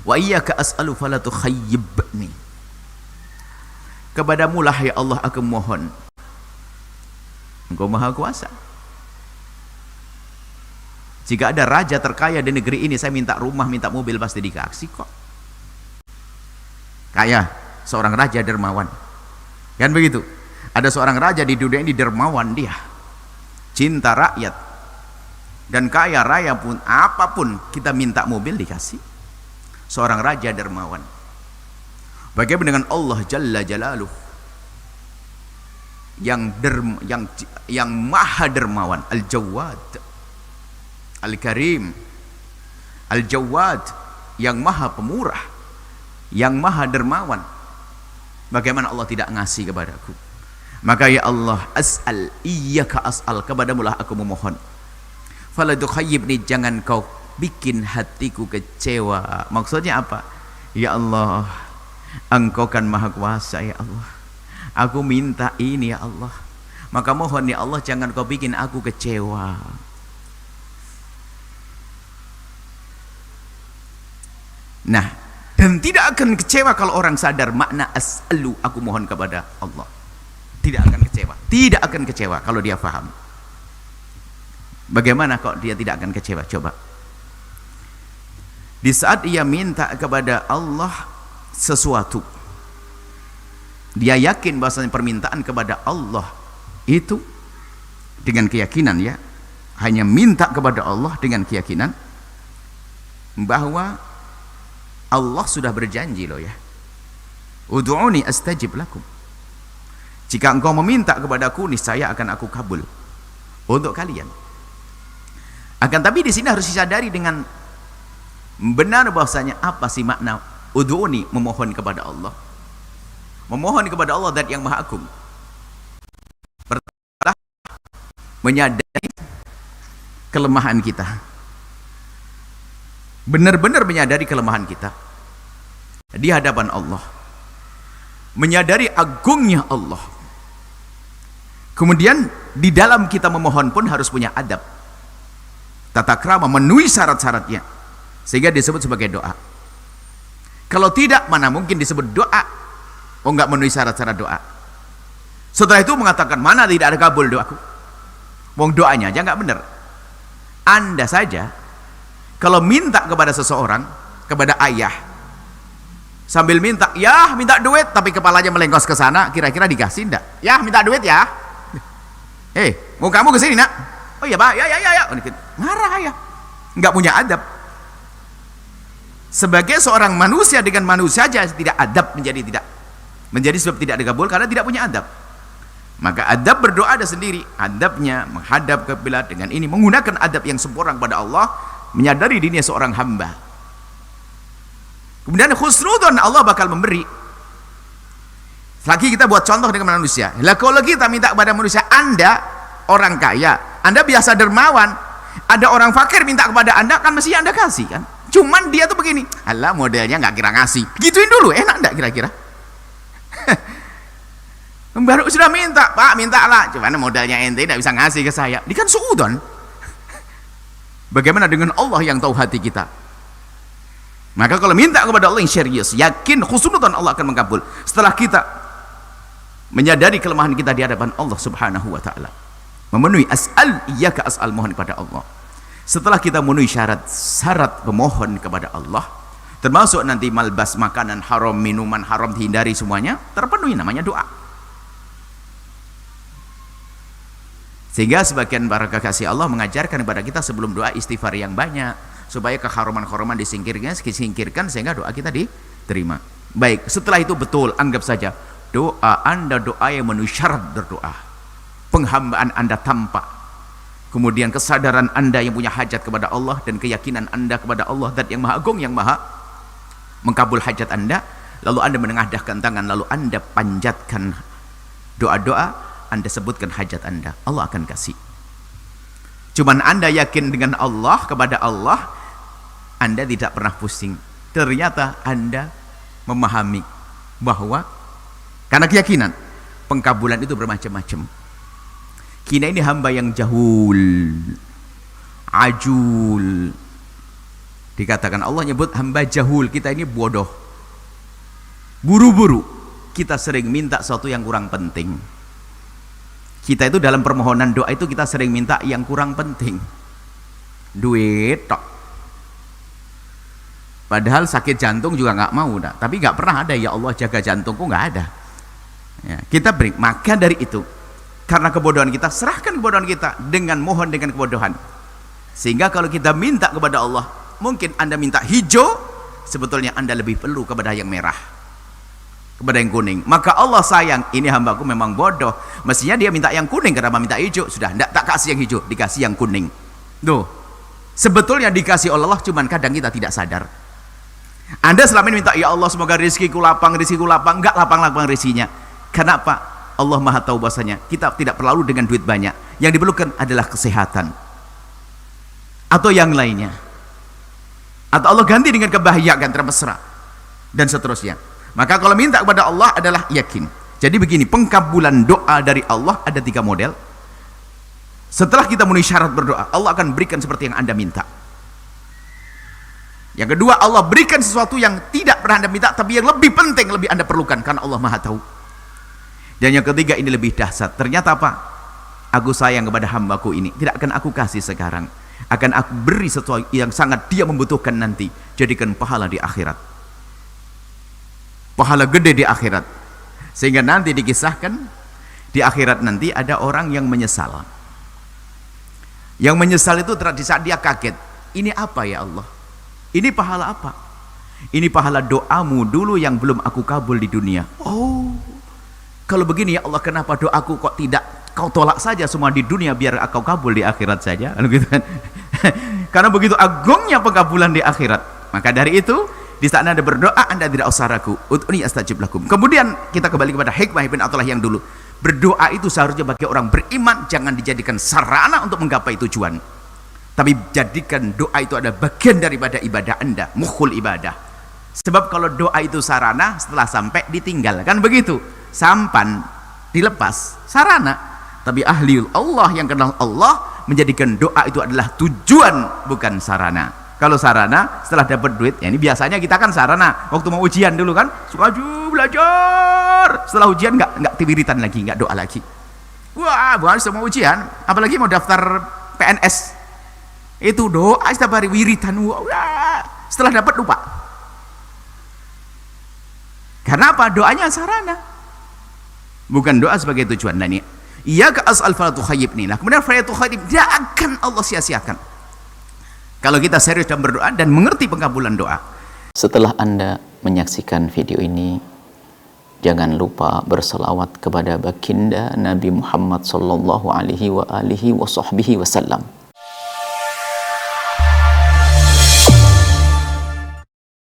Wa iyyaka as'alu fala tukhayyibni. Kepadamu lah ya Allah aku mohon. Engkau maha kuasa. Jika ada raja terkaya di negeri ini, saya minta rumah, minta mobil, pasti dikasih kok. Kaya, seorang raja dermawan. Kan begitu? Ada seorang raja di dunia ini dermawan dia. Cinta rakyat. Dan kaya raya pun, apapun kita minta mobil dikasih. Seorang raja dermawan. Bagaimana dengan Allah Jalla Jalaluh yang maha dermawan, Al-Jawad, Al-Karim, Al-Jawad, yang maha pemurah, yang maha dermawan. Bagaimana Allah tidak ngasih kepadaku? Maka ya Allah, as'al, iyyaka as'al, kepadamu lah aku memohon. Fala tukhayyibni, jangan kau bikin hatiku kecewa. Maksudnya apa? Ya Allah, Engkau kan maha kuasa ya Allah. Aku minta ini ya Allah. Maka mohon ya Allah, jangan kau bikin aku kecewa. Nah, dan tidak akan kecewa kalau orang sadar makna as'alu, aku mohon kepada Allah. Tidak akan kecewa. Tidak akan kecewa kalau dia faham. Bagaimana kok dia tidak akan kecewa? Coba. Di saat ia minta kepada Allah sesuatu, dia yakin bahwasanya permintaan kepada Allah itu dengan keyakinan, ya, hanya minta kepada Allah dengan keyakinan bahwa Allah sudah berjanji loh ya, ud'uni astajib lakum, jika engkau meminta kepadaku niscaya akan aku kabul untuk kalian. Akan tapi di sini harus disadari dengan benar bahwasanya apa sih makna ud'uni, memohon kepada Allah. Memohon kepada Allah zat yang maha agung. Pertama, menyadari kelemahan kita. Benar-benar menyadari kelemahan kita di hadapan Allah. Menyadari agungnya Allah. Kemudian di dalam kita memohon pun harus punya adab, tata krama, memenuhi syarat-syaratnya, sehingga disebut sebagai doa. Kalau tidak, mana mungkin disebut doa? Oh, enggak memenuhi syarat-syarat doa. Setelah itu mengatakan, mana tidak ada kabul doaku. Wong doanya aja enggak benar. Anda saja kalau minta kepada seseorang, kepada ayah, sambil minta, ya minta duit, tapi kepalanya melengkos ke sana, kira-kira dikasih enggak? Ya minta duit ya. Mau kamu ke sini nak? Oh iya pak, ya. Marah ayah. Enggak punya adab. Sebagai seorang manusia dengan manusia saja tidak adab, menjadi sebab tidak dikabul karena tidak punya adab. Maka adab berdoa ada sendiri, adabnya menghadap ke kiblat dengan ini, menggunakan adab yang sempurna kepada Allah, menyadari dirinya seorang hamba. Kemudian khusnudon, Allah bakal memberi. Lagi kita buat contoh dengan manusia. Lah kalau kita minta kepada manusia, Anda orang kaya, Anda biasa dermawan, ada orang fakir minta kepada Anda, kan mesti Anda kasih kan? Cuman dia tuh begini, alah modelnya nggak kira ngasih, gituin dulu, enak nggak kira-kira? Baru sudah minta, Pak mintalah, cuman modalnya ente tidak bisa ngasih ke saya, ini kan suudon. Bagaimana dengan Allah yang tahu hati kita? Maka kalau minta kepada Allah yang serius, yakin khusnudan, Allah akan mengabul. Setelah kita menyadari kelemahan kita di hadapan Allah Subhanahu wa taala, memenuhi as'al, iyyaka as'al, mohon kepada Allah. Setelah kita memenuhi syarat pemohon kepada Allah, termasuk nanti malbas, makanan haram, minuman haram dihindari, semuanya terpenuhi, namanya doa. Sehingga sebagian para kekasih Allah mengajarkan kepada kita sebelum doa istighfar yang banyak, supaya keharuman-haruman disingkirkan sehingga doa kita diterima. Baik, setelah itu betul, anggap saja doa Anda doa yang memenuhi syarat berdoa, penghambaan Anda tampak, kemudian kesadaran Anda yang punya hajat kepada Allah dan keyakinan Anda kepada Allah zat yang maha agung, yang maha mengkabul hajat Anda. Lalu Anda menengadahkan tangan, lalu Anda panjatkan doa-doa, Anda sebutkan hajat Anda, Allah akan kasih. Cuman Anda yakin dengan Allah, kepada Allah, Anda tidak pernah pusing. Ternyata Anda memahami bahwa karena keyakinan pengkabulan itu bermacam-macam. Kita ini hamba yang jahul, ajul, Dikatakan Allah nyebut hamba jahul, kita ini bodoh, buru-buru, kita sering minta sesuatu yang kurang penting. Kita itu dalam permohonan doa itu kita sering minta yang kurang penting, duit tok. Padahal sakit jantung juga nggak mau dah, tapi nggak pernah ada ya Allah jaga jantungku, nggak ada ya, kita beri. Maka dari itu, karena kebodohan kita, serahkan kebodohan kita dengan mohon dengan kebodohan. Sehingga kalau kita minta kepada Allah, mungkin Anda minta hijau, sebetulnya Anda lebih perlu kepada yang merah, kepada yang kuning. Maka Allah sayang, ini hambaku memang bodoh, mestinya dia minta yang kuning, kenapa minta hijau? Sudah, enggak, tak kasih yang hijau, dikasih yang kuning. Tuh, sebetulnya dikasih oleh Allah, cuman kadang kita tidak sadar. Anda selama ini minta, ya Allah semoga rezekiku lapang, enggak lapang-lapang rezekinya. Kenapa? Allah Maha tahu bahasanya kita tidak perlu dengan duit banyak, yang diperlukan adalah kesehatan atau yang lainnya, atau Allah ganti dengan kebahagiaan termesra dan seterusnya. Maka kalau minta kepada Allah adalah yakin. Jadi begini, pengkabulan doa dari Allah ada 3 model. Setelah kita memenuhi syarat berdoa, Allah akan berikan seperti yang Anda minta. Yang kedua, Allah berikan sesuatu yang tidak pernah Anda minta, tapi yang lebih penting, lebih Anda perlukan, karena Allah Maha tahu. Dan yang ketiga, ini lebih dahsyat. Ternyata apa? Aku sayang kepada hambaku ini, tidak akan aku kasih sekarang, akan aku beri sesuatu yang sangat dia membutuhkan nanti, jadikan pahala di akhirat, pahala gede di akhirat. Sehingga nanti dikisahkan di akhirat nanti ada orang yang menyesal. Yang menyesal itu di saat dia kaget, ini apa ya Allah, ini pahala apa? Ini pahala doamu dulu yang belum aku kabul di dunia. Oh, kalau begini ya Allah, kenapa doaku kok tidak kau tolak saja semua di dunia, biar aku kabul di akhirat saja, gitu kan? Karena begitu agungnya pengkabulan di akhirat. Maka dari itu, di saat Anda berdoa, Anda tidak usah ragu. Ud'uni astajib lakum. Kemudian kita kembali kepada hikmah Ibn Athaillah yang dulu. Berdoa itu seharusnya bagi orang beriman jangan dijadikan sarana untuk menggapai tujuan, tapi jadikan doa itu ada bagian daripada ibadah Anda, mukhul ibadah. Sebab kalau doa itu sarana, setelah sampai ditinggal, kan begitu, sampan dilepas, sarana. Tapi ahli Allah yang kenal Allah menjadikan doa itu adalah tujuan, bukan sarana. Kalau sarana setelah dapat duit, ya ini biasanya kita kan sarana waktu mau ujian dulu kan, suka belajar, setelah ujian nggak tiwiritan lagi, nggak doa lagi. Wah, bukan semua ujian, apalagi mau daftar PNS, itu doa setiap hari wiritan. Wah, setelah dapat lupa. Karena apa? Doanya sarana, bukan doa sebagai tujuan. Nah ini, iya ke asal falatu khayyib nih. Nah kemudian falatu khayyib tidak akan Allah sia-siakan kalau kita serius dalam berdoa dan mengerti pengkabulan doa. Setelah Anda menyaksikan video ini, jangan lupa berselawat kepada baginda Nabi Muhammad sallallahu alaihi wa alihi wa sahbihi wasallam.